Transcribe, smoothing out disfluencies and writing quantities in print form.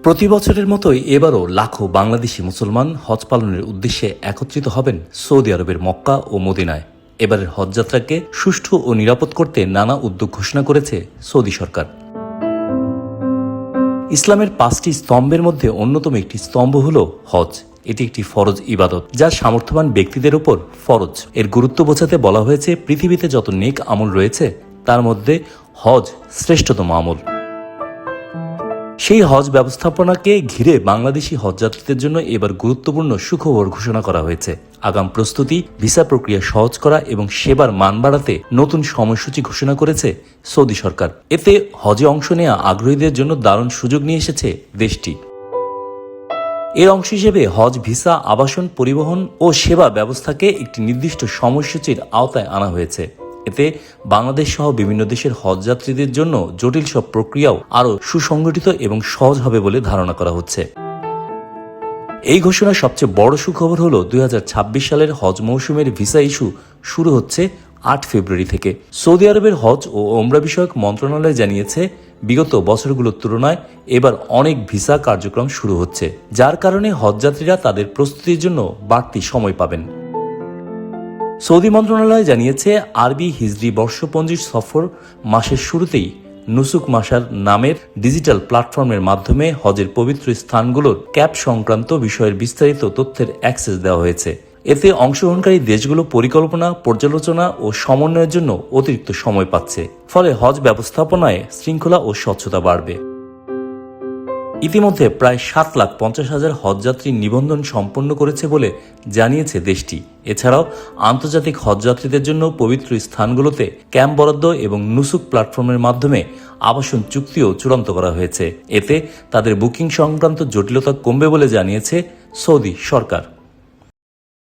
প্রতি বছরের মতোই এবারও লাখো বাংলাদেশি মুসলমান হজ পালনের উদ্দেশ্যে একত্রিত হবেন সৌদি আরবের মক্কা ও মদিনায়। এবারের হজযাত্রাকে সুষ্ঠু ও নিরাপদ করতে নানা উদ্যোগ ঘোষণা করেছে সৌদি সরকার। ইসলামের 5টি স্তম্ভের মধ্যে অন্যতম একটি স্তম্ভ হল হজ। এটি একটি ফরজ ইবাদত, যা সামর্থ্যবান ব্যক্তিদের উপর ফরজ। এর গুরুত্ব বোঝাতে বলা হয়েছে, পৃথিবীতে যত নেক আমল রয়েছে তার মধ্যে হজ শ্রেষ্ঠতম আমল। সেই হজ ব্যবস্থাপনাকে ঘিরে বাংলাদেশি হজযাত্রীদের জন্য এবার গুরুত্বপূর্ণ সুখবর ঘোষণা করা হয়েছে। আগাম প্রস্তুতি, ভিসা প্রক্রিয়া সহজ করা এবং সেবার মান বাড়াতে নতুন সময়সূচি ঘোষণা করেছে সৌদি সরকার। এতে হজে অংশ নেওয়া আগ্রহীদের জন্য দারুণ সুযোগ নিয়ে এসেছে দেশটি। এর অংশ হিসেবে হজ ভিসা, আবাসন, পরিবহন ও সেবা ব্যবস্থাকে একটি নির্দিষ্ট সময়সূচির আওতায় আনা হয়েছে। এতে বাংলাদেশ সহ বিভিন্ন দেশের হজযাত্রীদের জন্য জটিল সব প্রক্রিয়াও আরও সুসংগঠিত এবং সহজ হবে বলে ধারণা করা হচ্ছে। এই ঘোষণার সবচেয়ে বড় সুখবর হল 2026 সালের হজ মৌসুমের ভিসা ইস্যু শুরু হচ্ছে 8 ফেব্রুয়ারি থেকে। সৌদি আরবের হজ ও ওমরা বিষয়ক মন্ত্রণালয় জানিয়েছে, বিগত বছরগুলোর তুলনায় এবার অনেক ভিসা কার্যক্রম শুরু হচ্ছে, যার কারণে হজযাত্রীরা তাদের প্রস্তুতির জন্য বাড়তি সময় পাবেন। সৌদি মন্ত্রণালয় জানিয়েছে, আরবি হিজরি বর্ষপঞ্জির সফর মাসের শুরুতেই নুসুক মাসার নামের ডিজিটাল প্ল্যাটফর্মের মাধ্যমে হজের পবিত্র স্থানগুলোর ক্যাপ সংক্রান্ত বিষয়ের বিস্তারিত তথ্যের অ্যাক্সেস দেওয়া হয়েছে। এতে অংশগ্রহণকারী দেশগুলো পরিকল্পনা, পর্যালোচনা ও সমন্বয়ের জন্য অতিরিক্ত সময় পাচ্ছে। ফলে হজ ব্যবস্থাপনায় শৃঙ্খলা ও স্বচ্ছতা বাড়বে। ইতিমধ্যে প্রায় 7,50,000 হজযাত্রী নিবন্ধন সম্পন্ন করেছে বলে জানিয়েছে দেশটি। এছাড়াও আন্তর্জাতিক হজযাত্রীদের জন্য পবিত্র স্থানগুলোতে ক্যাম্প বরাদ্দ এবং নুসুক প্ল্যাটফর্মের মাধ্যমে আবাসন চুক্তিও চূড়ান্ত করা হয়েছে। এতে তাদের বুকিং সংক্রান্ত জটিলতা কমবে বলে জানিয়েছে সৌদি সরকার।